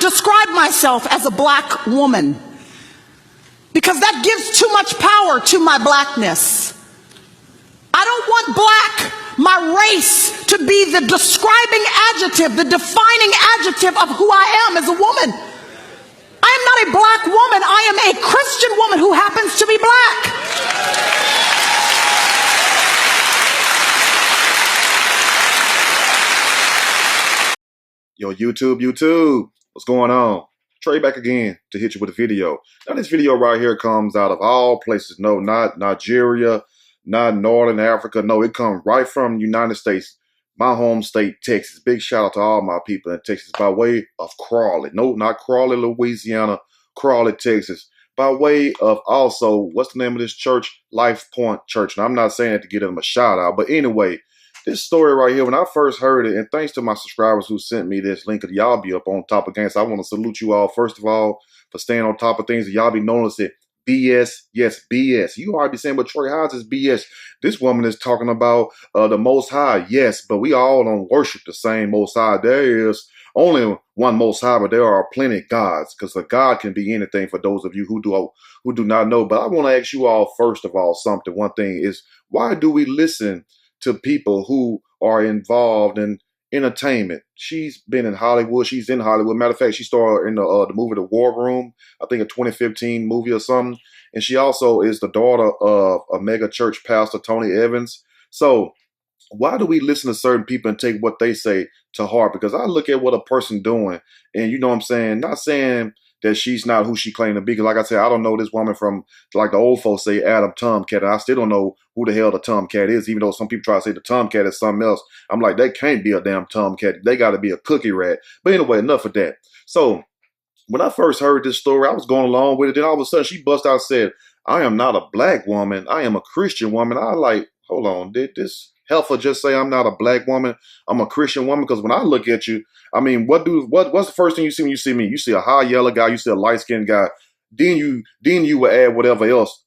describe myself as a black woman because that gives too much power to my blackness. I don't want black, my race, to be the describing adjective, the defining adjective of who I am as a woman. I am not a black woman. I am a Christian woman who happens to be black. Yo, YouTube, what's going on? Trey back again to hit you with a video. Now this video right here comes out of all places. No, not Nigeria, not Northern Africa. No, it comes right from the United States, my home state, Texas. Big shout out to all my people in Texas by way of Crawley. No, not Crawley, Louisiana, Crawley, Texas. By way of also, what's the name of this church? Life Point Church. Now, I'm not saying it to give them a shout out, but anyway, this story right here, when I first heard it, and thanks to my subscribers who sent me this link, y'all be up on top of games. So I want to salute you all, first of all, for staying on top of things. Y'all be noticing BS, yes, BS. You already be saying, but Trey, how's this BS? This woman is talking about the Most High, yes, but we all don't worship the same Most High. There is only one Most High, but there are plenty of gods, because a God can be anything for those of you who do not know. But I want to ask you all, first of all, something. One thing is, why do we listen to people who are involved in entertainment? She's been in Hollywood. She's in Hollywood. Matter of fact, she starred in the movie The War Room, I think a 2015 movie or something. And she also is the daughter of a mega church pastor, Tony Evans. So why do we listen to certain people and take what they say to heart? Because I look at what a person doing, and you know what I'm saying, not saying that she's not who she claimed to be. Because like I said, I don't know this woman from, like the old folks say, Adam Tomcat. And I still don't know who the hell the Tomcat is, even though some people try to say the Tomcat is something else. I'm like, that can't be a damn Tomcat. They got to be a cookie rat. But anyway, enough of that. So when I first heard this story, I was going along with it. Then all of a sudden she bust out and said, I am not a black woman. I am a Christian woman. I like, hold on, did this heifer just say I'm not a black woman? I'm a Christian woman? Because when I look at you, I mean, what's the first thing you see when you see me? You see a high yellow guy, you see a light-skinned guy. Then you will add whatever else,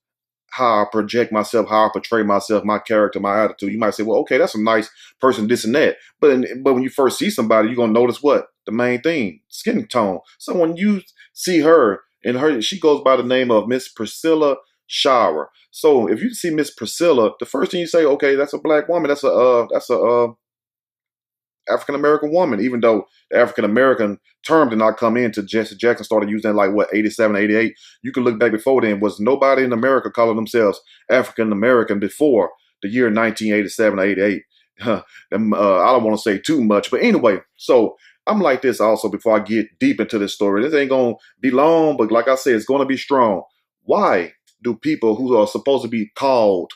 how I project myself, how I portray myself, my character, my attitude. You might say, well, okay, that's a nice person, this and that. But when you first see somebody, you're going to notice what? The main thing, skin tone. So when you see her, she goes by the name of Miss Priscilla Shirer. So if you see Miss Priscilla, the first thing you say, okay, that's a black woman. That's a African-American woman, even though the African-American term did not come in until Jesse Jackson started using like, what, 87, 88. You can look back before then. Was nobody in America calling themselves African-American before the year 1987, 88. I don't want to say too much, but anyway, so I'm like this also before I get deep into this story. This ain't going to be long, but like I said, it's going to be strong. Why do people who are supposed to be called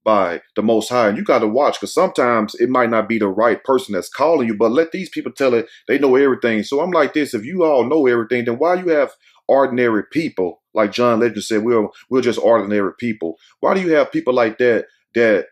by the Most High, and you got to watch, because sometimes it might not be the right person that's calling you, but let these people tell it they know everything. So I'm like this, if you all know everything, then why you have ordinary people, like John Legend said, we're just ordinary people. Why do you have people like that the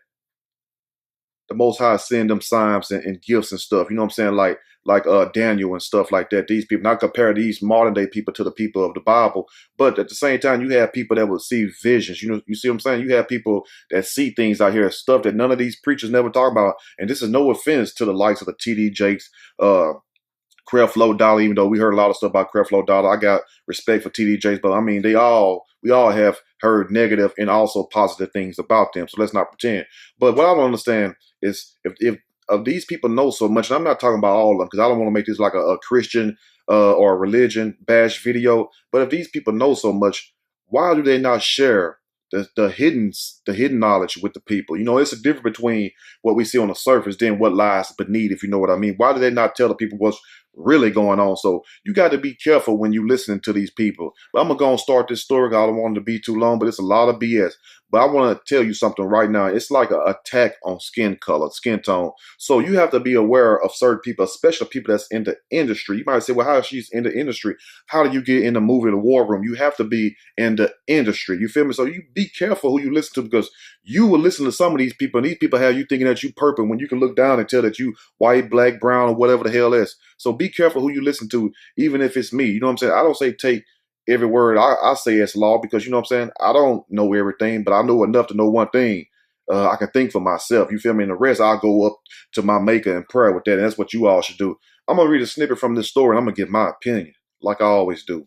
Most High send them signs and gifts and stuff? You know what I'm saying? Like Daniel and stuff like that. These people, not compare these modern day people to the people of the Bible, but at the same time, you have people that will see visions. You know, you see what I'm saying? You have people that see things out here, stuff that none of these preachers never talk about. And this is no offense to the likes of the T.D. Jakes, Creflo Dollar, even though we heard a lot of stuff about Creflo Dollar. I got respect for T.D. Jakes, but I mean, we all have heard negative and also positive things about them. So let's not pretend. But what I don't understand is if these people know so much, and I'm not talking about all of them, because I don't want to make this like a Christian or a religion bash video, but if these people know so much, why do they not share the hidden knowledge with the people? You know, it's a difference between what we see on the surface than what lies beneath, if you know what I mean. Why do they not tell the people what's really going on? So you got to be careful when you listening to these people. But I'm going to start this story. I don't want it to be too long, but it's a lot of BS. But I want to tell you something right now. It's like an attack on skin color, skin tone. So you have to be aware of certain people, especially people that's in the industry. You might say, well, how is she in the industry? How do you get in the movie The War Room? You have to be in the industry. You feel me? So you be careful who you listen to, because you will listen to some of these people, and these people have you thinking that you purple when you can look down and tell that you white, black, brown, or whatever the hell is. So be careful who you listen to, even if it's me. You know what I'm saying? I don't say take every word I say as law, because you know what I'm saying? I don't know everything, but I know enough to know one thing. I can think for myself. You feel me? And the rest, I'll go up to my maker in prayer with that. And that's what you all should do. I'm going to read a snippet from this story, and I'm going to give my opinion. like I always do.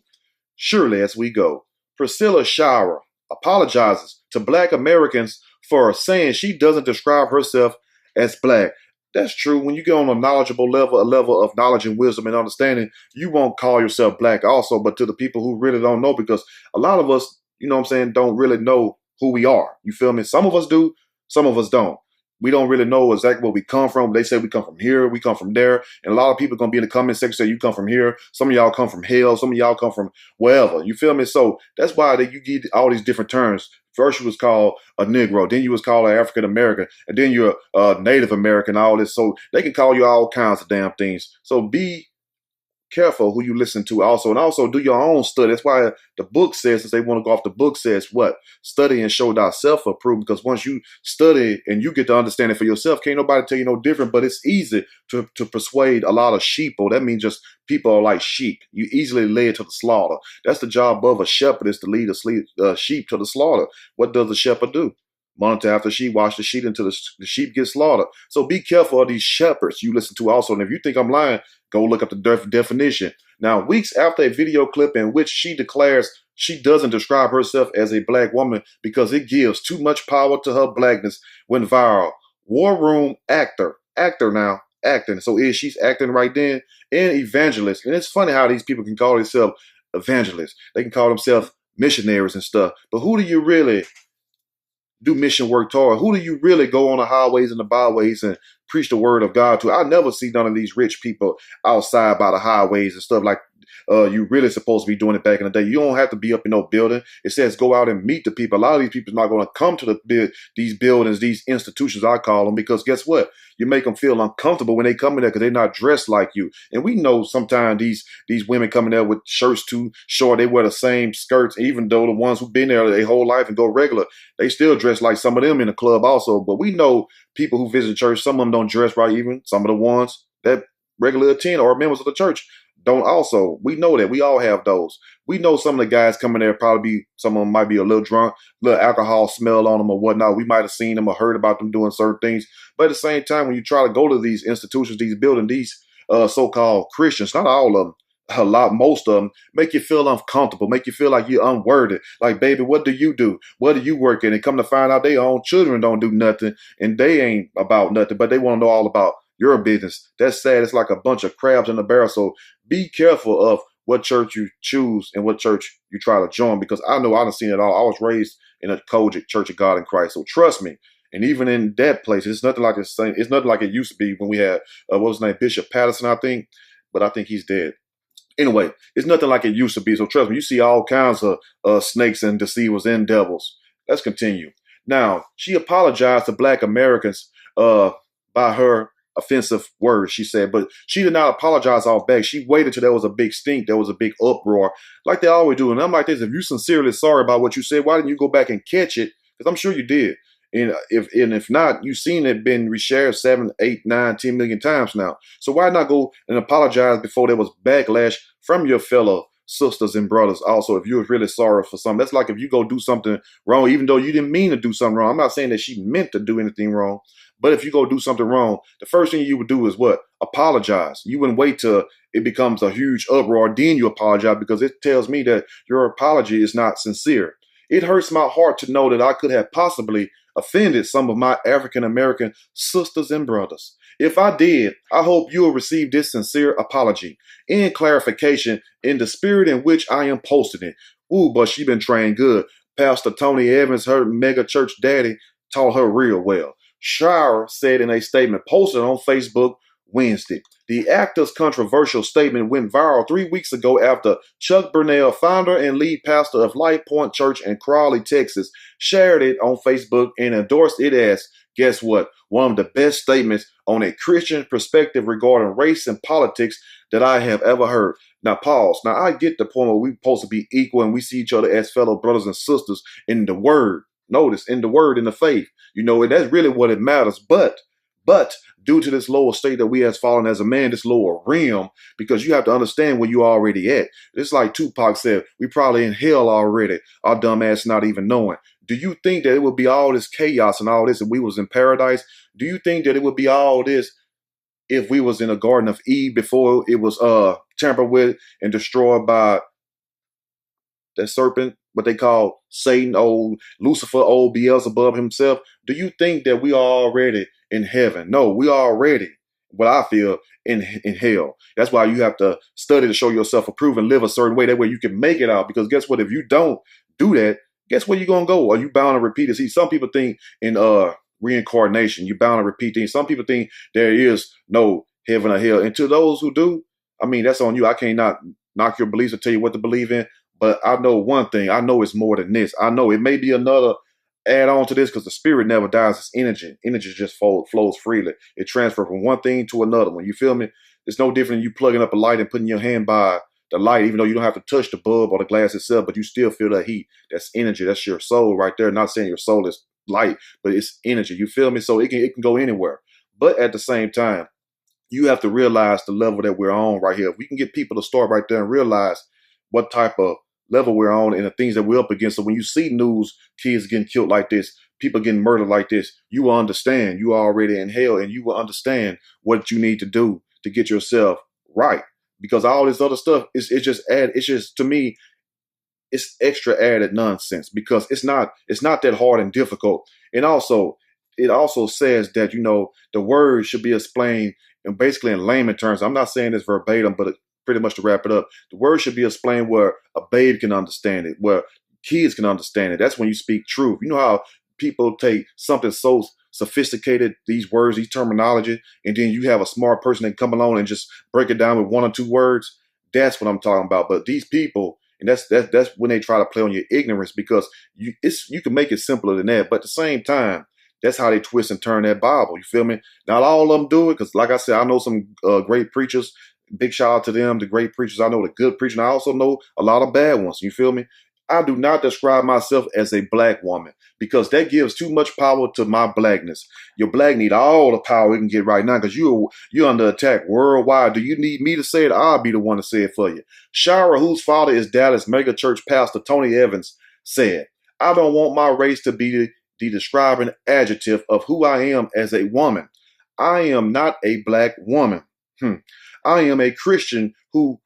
Surely as we go. Priscilla Shirer apologizes to Black Americans for saying she doesn't describe herself as Black. That's true. When you get on a knowledgeable level, a level of knowledge and wisdom and understanding, you won't call yourself Black also, but to the people who really don't know, because a lot of us, you know what I'm saying, don't really know who we are. You feel me? Some of us do, some of us don't. We don't really know exactly where we come from. They say we come from here, we come from there. And a lot of people are going to be in the comment section say you come from here. Some of y'all come from hell. Some of y'all come from wherever. You feel me? So that's why you get all these different terms. First you was called a Negro. Then you was called an African American. And then you're a Native American, all this. So they can call you all kinds of damn things. So be careful who you listen to also, and also do your own study. That's why the book says, if they want to go off the book, says what? Study and show thyself approved, because once you study and you get to understand it for yourself, can't nobody tell you no different. But it's easy to persuade a lot of sheeple. That means just people are like sheep. You easily led to the slaughter. That's the job of a shepherd, is to lead a sheep to the slaughter. What does the shepherd do? Monitor after sheep, watch the sheep until the sheep get slaughtered. So be careful of these shepherds you listen to also. And if you think I'm lying, go look up the definition. Now, weeks after a video clip in which she declares she doesn't describe herself as a Black woman because it gives too much power to her Blackness, went viral. War Room acting. So she's acting right then, and evangelist. And it's funny how these people can call themselves evangelists. They can call themselves missionaries and stuff. But who do you really do mission work toward? Who do you really go on the highways and the byways and preach the word of God to? I never see none of these rich people outside by the highways and stuff like you really supposed to be doing it back in the day. You don't have to be up in no building. It says go out and meet the people. A lot of these people are not going to come to these buildings, these institutions, I call them, because guess what? You make them feel uncomfortable when they come in there because they're not dressed like you. And we know sometimes these women come in there with shirts too short. They wear the same skirts, even though the ones who've been there their whole life and go regular, they still dress like some of them in the club also. But we know people who visit church, some of them don't dress right even. Some of the ones that regularly attend or members of the church don't also. We know that. We all have those. We know some of the guys coming there some of them might be a little drunk, little alcohol smell on them or whatnot. We might have seen them or heard about them doing certain things. But at the same time, when you try to go to these institutions, these buildings, these so-called Christians, not all of them, most of them, make you feel uncomfortable, make you feel like you're unworthy. Like, baby, what do you do? What do you work in? And come to find out their own children don't do nothing and they ain't about nothing, but they want to know all about your business. That's sad. It's like a bunch of crabs in a barrel. So be careful of what church you choose and what church you try to join, because I know I've seen it all. I was raised in a Kojic Church of God in Christ. So trust me. And even in that place, it's nothing like the same. It's nothing like it used to be when we had, what was his name? Bishop Patterson, I think. But I think he's dead. Anyway, it's nothing like it used to be. So trust me, you see all kinds of snakes and deceivers and devils. Let's continue. Now, she apologized to Black Americans by her offensive words, she said, but she did not apologize off back. She waited till there was a big stink, there was a big uproar, like they always do. And I'm like this, if you're sincerely sorry about what you said, why didn't you go back and catch it? Because I'm sure you did. And if not, you've seen it been reshared 7, 8, 9, 10 million times now. So why not go and apologize before there was backlash from your fellow sisters and brothers? Also, if you were really sorry for something, that's like if you go do something wrong, even though you didn't mean to do something wrong. I'm not saying that she meant to do anything wrong, but if you go do something wrong, the first thing you would do is what? Apologize. You wouldn't wait till it becomes a huge uproar, then you apologize, because it tells me that your apology is not sincere. It hurts my heart to know that I could have possibly offended some of my African American sisters and brothers. If I did, I hope you will receive this sincere apology and clarification in the spirit in which I am posting it. Ooh, but she been trained good. Pastor Tony Evans, her mega church daddy, taught her real well. Shirer said in a statement posted on Facebook Wednesday. The actor's controversial statement went viral 3 weeks ago after Chuck Burnell, founder and lead pastor of Light Point Church in Crowley, Texas, shared it on Facebook and endorsed it as, guess what, one of the best statements on a Christian perspective regarding race and politics that I have ever heard. Now, pause. Now, I get the point where we're supposed to be equal and we see each other as fellow brothers and sisters in the word. Notice, in the word, in the faith. You know, and that's really what it matters. But due to this lower state that we has fallen as a man, this lower realm, because you have to understand where you already at. It's like Tupac said, we probably in hell already, our dumb ass not even knowing. Do you think that it would be all this chaos and all this if we was in paradise? Do you think that it would be all this if we was in a Garden of Eve before it was tampered with and destroyed by that serpent, what they call Satan, old Lucifer, old Beelzebub himself, do you think that we are already in heaven? No, we are already, what I feel, in hell. That's why you have to study to show yourself approved and live a certain way. That way you can make it out. Because guess what? If you don't do that, guess where you're going to go? Are you bound to repeat it? See, some people think in reincarnation, you're bound to repeat things. Some people think there is no heaven or hell. And to those who do, I mean, that's on you. I can't not knock your beliefs or tell you what to believe in. But I know one thing. I know it's more than this. I know it may be another add on to this because the spirit never dies. It's energy. Energy just flows freely. It transfers from one thing to another one. You feel me? It's no different than you plugging up a light and putting your hand by the light, even though you don't have to touch the bulb or the glass itself, but you still feel that heat. That's energy. That's your soul right there. Not saying your soul is light, but it's energy. You feel me? So it can go anywhere. But at the same time, you have to realize the level that we're on right here. If we can get people to start right there and realize what type of level we're on and the things that we're up against. So when you see news, kids getting killed like this, people getting murdered like this, you will understand you are already in hell, and you will understand what you need to do to get yourself right. Because all this other stuff it's just to me, it's extra added nonsense because it's not that hard and difficult. And also, it also says that, the word should be explained and basically in layman terms. I'm not saying this verbatim, but pretty much to wrap it up, the word should be explained where a babe can understand it, where kids can understand it. That's when you speak truth. You know how people take something so sophisticated, these words, these terminology, and then you have a smart person that come along and just break it down with one or two words. That's what I'm talking about. But these people, and that's when they try to play on your ignorance, because you can make it simpler than that. But at the same time, that's how they twist and turn that Bible. You feel me? Not all of them do it, because like I said, I know some great preachers. Big shout out to them, the great preachers. I know the good preachers. And I also know a lot of bad ones. You feel me? I do not describe myself as a black woman because that gives too much power to my blackness. Your black need all the power it can get right now because you're under attack worldwide. Do you need me to say it? I'll be the one to say it for you. Shirer, whose father is Dallas mega church pastor Tony Evans, said, "I don't want my race to be the describing adjective of who I am as a woman. I am not a black woman. I am a Christian who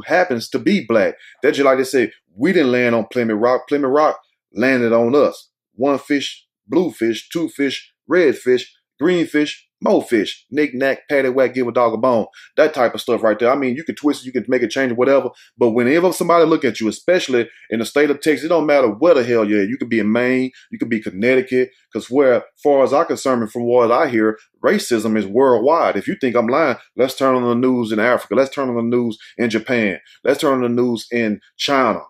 happens to be black." That's just like they say, we didn't land on Plymouth Rock. Plymouth Rock landed on us. One fish, blue fish, two fish, red fish, green fish, more fish, knick-knack, paddywhack, give a dog a bone. That type of stuff right there. I mean, you can twist it, you can make it change, whatever. But whenever somebody look at you, especially in the state of Texas, it don't matter where the hell you're at. You could be in Maine, you could be Connecticut, because as far as I'm concerned, from what I hear, racism is worldwide. If you think I'm lying, let's turn on the news in Africa. Let's turn on the news in Japan. Let's turn on the news in China.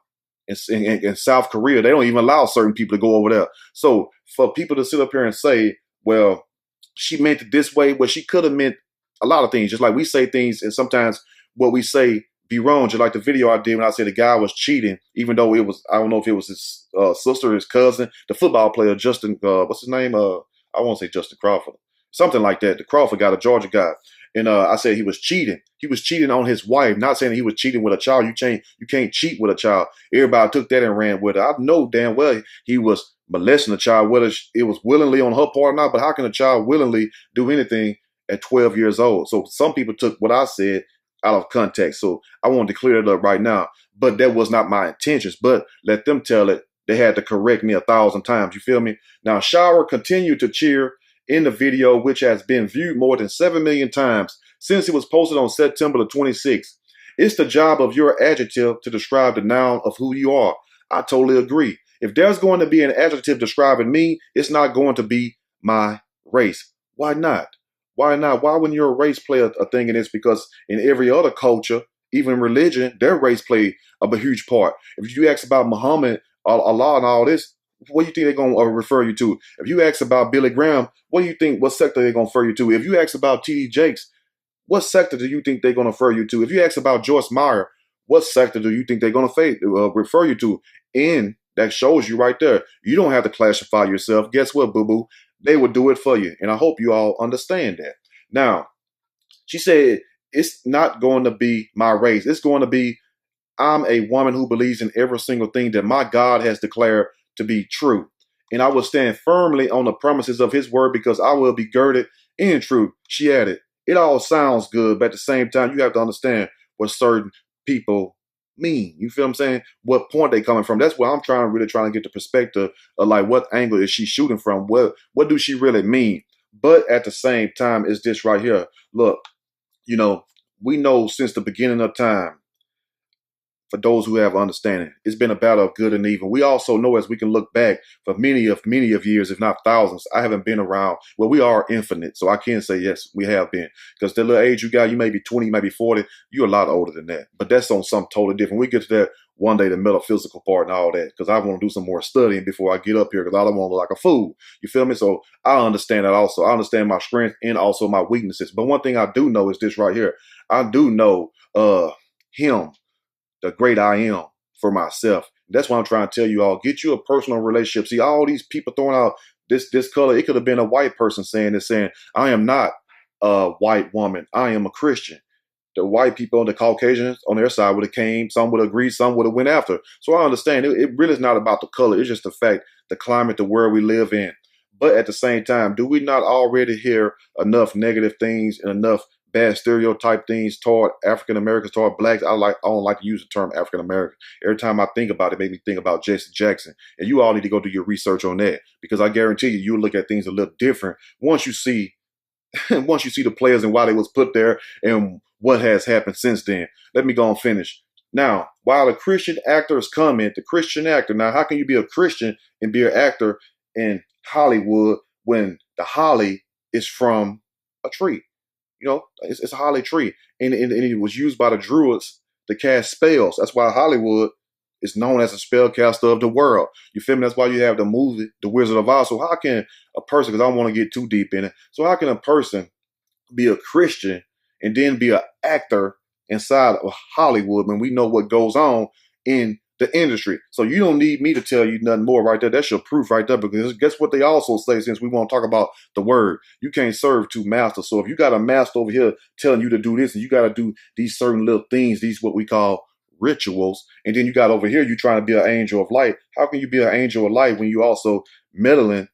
In South Korea, they don't even allow certain people to go over there. So for people to sit up here and say, well, she meant it this way, well, she could have meant a lot of things. Just like we say things, and sometimes what we say be wrong. Just like the video I did when I said the guy was cheating, even though it was, I don't know if it was his sister, his cousin, the football player, Justin, what's his name? I won't say Justin Crawford. Something like that. The Crawford guy, the Georgia guy. And I said he was cheating. He was cheating on his wife. Not saying he was cheating with a child. You can't cheat with a child. Everybody took that and ran with it. I know damn well he was molesting a child, whether it was willingly on her part or not. But how can a child willingly do anything at 12 years old? So some people took what I said out of context. So I wanted to clear it up right now. But that was not my intentions. But let them tell it. They had to correct me 1,000 times. You feel me? Now, Shirer continued to cheer in the video, which has been viewed more than 7 million times since it was posted on September the 26th. It's the job of your adjective to describe the noun of who you are. I totally agree. If there's going to be an adjective describing me, it's not going to be my race. Why not? Why not? Why wouldn't your race play a thing in this? Because in every other culture, even religion, their race played a huge part. If you ask about Muhammad, Allah and all this, what do you think they're going to refer you to? If you ask about Billy Graham, what do you think, what sector they're going to refer you to? If you ask about T.D. Jakes, what sector do you think they're going to refer you to? If you ask about Joyce Meyer, what sector do you think they're going to refer you to? And that shows you right there. You don't have to classify yourself. Guess what, boo-boo? They will do it for you. And I hope you all understand that. Now, she said, it's not going to be my race. It's going to be, I'm a woman who believes in every single thing that my God has declared to be true. And I will stand firmly on the promises of his word because I will be girded in truth. She added, it all sounds good, but at the same time, you have to understand what certain people mean. You feel what I'm saying? What point they coming from? That's what I'm really trying to get the perspective of, like, what angle is she shooting from? What do she really mean? But at the same time, it's this right here. Look, we know since the beginning of time, for those who have understanding, it's been a battle of good and evil. We also know, as we can look back for many of years, if not thousands. I haven't been around. Well, we are infinite, so I can say yes, we have been. Because the little age you got, you may be 20, you may be 40. You're a lot older than that. But that's on something totally different. We get to that one day, the metaphysical part and all that. Because I want to do some more studying before I get up here. Because I don't want to look like a fool. You feel me? So I understand that also. I understand my strength and also my weaknesses. But one thing I do know is this right here. I do know him, the great I am, for myself. That's why I'm trying to tell you all, get you a personal relationship. See, all these people throwing out this color, it could have been a white person saying, I am not a white woman. I am a Christian. The white people, the Caucasians on their side would have came, some would agree, some would have went after. So I understand it really is not about the color. It's just the fact, the climate, the world we live in. But at the same time, do we not already hear enough negative things and enough bad stereotype things toward African Americans, toward blacks? I don't like to use the term African American. Every time I think about it, it makes me think about Jesse Jackson. And you all need to go do your research on that, because I guarantee you, you'll look at things a little different once you see the players and why they was put there and what has happened since then. Let me go and finish. Now, while the Christian actors comment, the Christian actor, now how can you be a Christian and be an actor in Hollywood when the holly is from a tree? It's a holly tree. And it was used by the Druids to cast spells. That's why Hollywood is known as a spellcaster of the world. You feel me? That's why you have the movie, The Wizard of Oz. So how can a person, because I don't want to get too deep in it, so how can a person be a Christian and then be an actor inside of Hollywood when we know what goes on in the industry? So you don't need me to tell you nothing more right there. That's your proof right there, because guess what they also say, since we want to talk about the word, you can't serve two masters. So if you got a master over here telling you to do this and you got to do these certain little things, these what we call rituals, and then you got over here, you trying to be an angel of light. How can you be an angel of light when you also meddling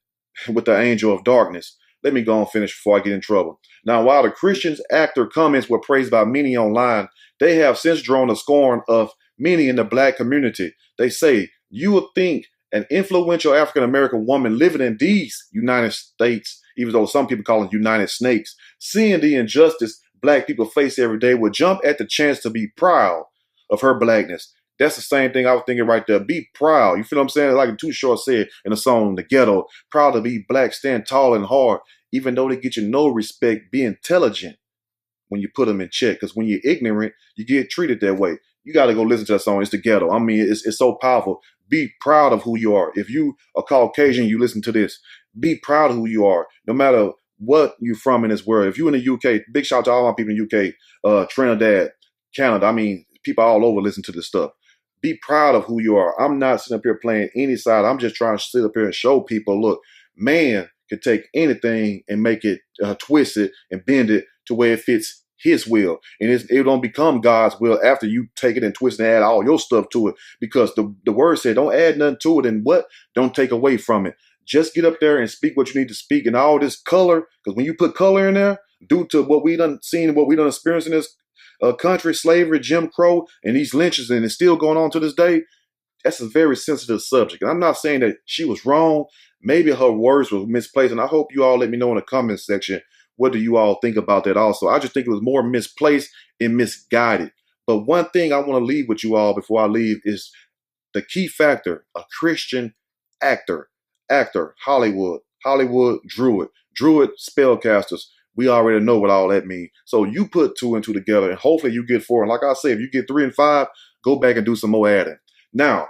with the angel of darkness? Let me go and finish before I get in trouble. Now, while the Christian's actor comments were praised by many online, they have since drawn the scorn of many in the black community. They say, you would think an influential African-American woman living in these United States, even though some people call it United Snakes, seeing the injustice black people face every day, would jump at the chance to be proud of her blackness. That's the same thing I was thinking right there. Be proud. You feel what I'm saying? Like Too Short said in the song The Ghetto, proud to be black, stand tall and hard. Even though they get you no respect, be intelligent when you put them in check. Because when you're ignorant, you get treated that way. You got to go listen to that song. It's The Ghetto. I mean, it's so powerful. Be proud of who you are. If you are Caucasian, you listen to this. Be proud of who you are, no matter what you're from in this world. If you're in the UK, big shout out to all my people in the UK, Trinidad, Canada. I mean, people all over listen to this stuff. Be proud of who you are. I'm not sitting up here playing any side. I'm just trying to sit up here and show people, look, man can take anything and make it, twist it and bend it to where it fits his will. And it don't become God's will after you take it and twist and add all your stuff to it. Because the word said, don't add nothing to it, and what? Don't take away from it. Just get up there and speak what you need to speak. And all this color, because when you put color in there, due to what we done seen and what we done experienced in this country, slavery, Jim Crow, and these lynches, and it's still going on to this day, that's a very sensitive subject. And I'm not saying that she was wrong. Maybe her words were misplaced. And I hope you all let me know in the comment section, what do you all think about that also? I just think it was more misplaced and misguided. But one thing I want to leave with you all before I leave is the key factor: a Christian actor, Hollywood, Druid, spellcasters. We already know what all that means. So you put two and two together, and hopefully you get four. And like I said, if you get 3 and 5, go back and do some more adding. Now,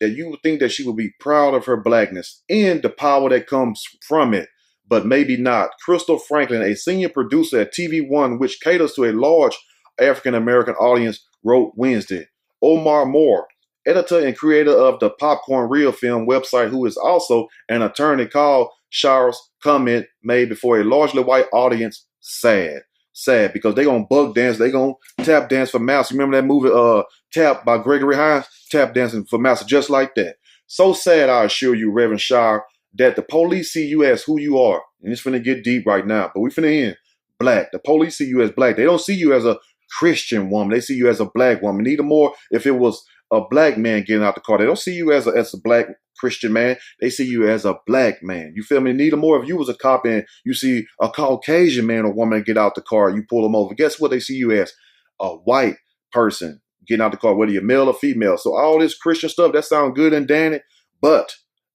that you would think that she would be proud of her blackness and the power that comes from it, but maybe not. Crystal Franklin, a senior producer at TV One, which caters to a large African-American audience, wrote Wednesday. Omar Moore, editor and creator of the Popcorn Reel film website, who is also an attorney, called Shirer's comment made before a largely white audience sad. Sad, because they gonna bug dance, they gonna tap dance for master. Remember that movie Tap by Gregory Hines? Tap dancing for master, just like that. So sad, I assure you, Reverend Shirer, that the police see you as who you are. And it's finna get deep right now, but we finna end. black. The police see you as black. They don't see you as a Christian woman. They see you as a black woman. Even more if it was a black man getting out the car. They don't see you as a black Christian man. They see you as a black man. You feel me? Neither more if you was a cop and you see a Caucasian man or woman get out the car, you pull them over. Guess what they see you as? A white person getting out the car, whether you're male or female. So all this Christian stuff, that sounds good and dandy, but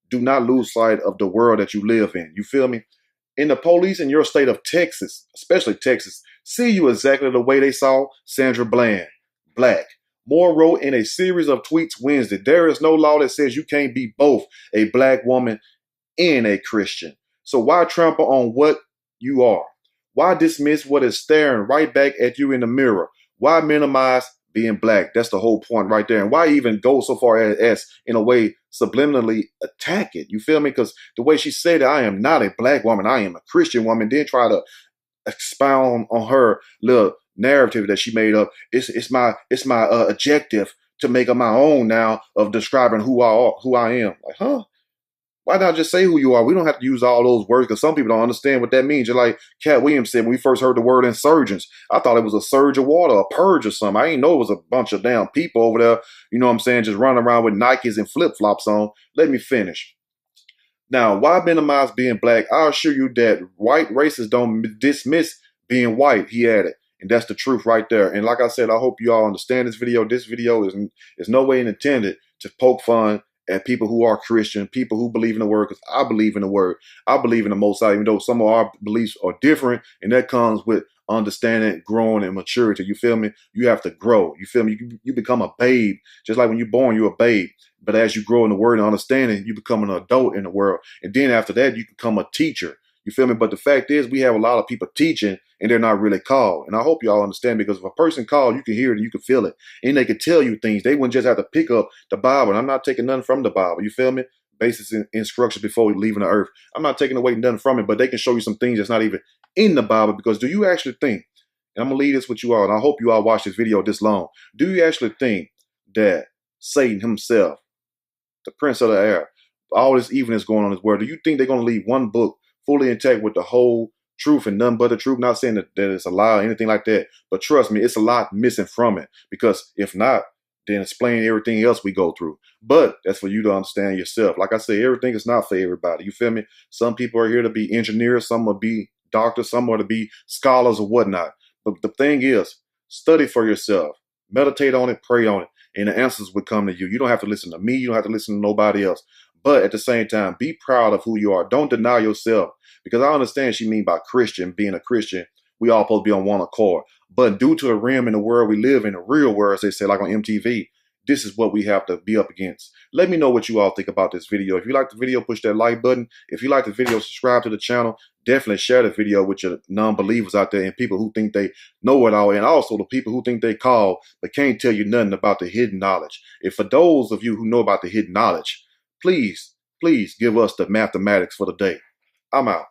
do not lose sight of the world that you live in. You feel me? In the police in your state of Texas, especially Texas, see you exactly the way they saw Sandra Bland, black. Moore wrote in a series of tweets Wednesday, there is no law that says you can't be both a black woman and a Christian. So why trample on what you are? Why dismiss what is staring right back at you in the mirror? Why minimize being black? That's the whole point right there. And why even go so far as in a way, subliminally attack it? You feel me? Because the way she said it, I am not a black woman. I am a Christian woman. Then try to expound on her little narrative that she made up. It's my objective to make up my own now of describing who I am. Like, huh? Why not just say who you are? We don't have to use all those words because some people don't understand what that means. Just like Cat Williams said when we first heard the word insurgents, I thought it was a surge of water, a purge or something. I didn't know it was a bunch of damn people over there, you know what I'm saying, just running around with Nikes and flip-flops on. Let me finish. Now, why minimize being black? I'll assure you that white racists don't dismiss being white, he added. And that's the truth right there. And like I said, I hope you all understand this video. This video is no way intended to poke fun at people who are Christian, people who believe in the word, because I believe in the word. I believe in the Most High, even though some of our beliefs are different, and that comes with understanding, growing, and maturity. You feel me? You have to grow. You feel me? You become a babe. Just like when you're born, you're a babe. But as you grow in the word and understanding, you become an adult in the world. And then after that, you become a teacher. You feel me? But the fact is, we have a lot of people teaching and they're not really called. And I hope y'all understand, because if a person called, you can hear it and you can feel it. And they can tell you things. They wouldn't just have to pick up the Bible. And I'm not taking nothing from the Bible. You feel me? Basic instruction before leaving the earth. I'm not taking away nothing from it, but they can show you some things that's not even in the Bible. Because do you actually think, and I'm going to leave this with you all, and I hope you all watch this video this long. Do you actually think that Satan himself, the prince of the air, all this evilness going on in this world, do you think they're going to leave one book fully intact with the whole truth and none but the truth? Not saying that it's a lie or anything like that, but trust me, it's a lot missing from it. Because if not, then explain everything else we go through. But that's for you to understand yourself. Like I say, everything is not for everybody. You feel me? Some people are here to be engineers, some will be doctors, some are to be scholars or whatnot. But the thing is, study for yourself, meditate on it, pray on it, and the answers will come to you. You don't have to listen to me. You don't have to listen to nobody else. But at the same time, be proud of who you are. Don't deny yourself. Because I understand she mean by Christian, being a Christian, we all supposed to be on one accord. But due to the realm in the world we live in, the real world, as they say, like on MTV, this is what we have to be up against. Let me know what you all think about this video. If you like the video, push that like button. If you like the video, subscribe to the channel. Definitely share the video with your non-believers out there and people who think they know it all. And also the people who think they call but can't tell you nothing about the hidden knowledge. And for those of you who know about the hidden knowledge, please give us the mathematics for the day. I'm out.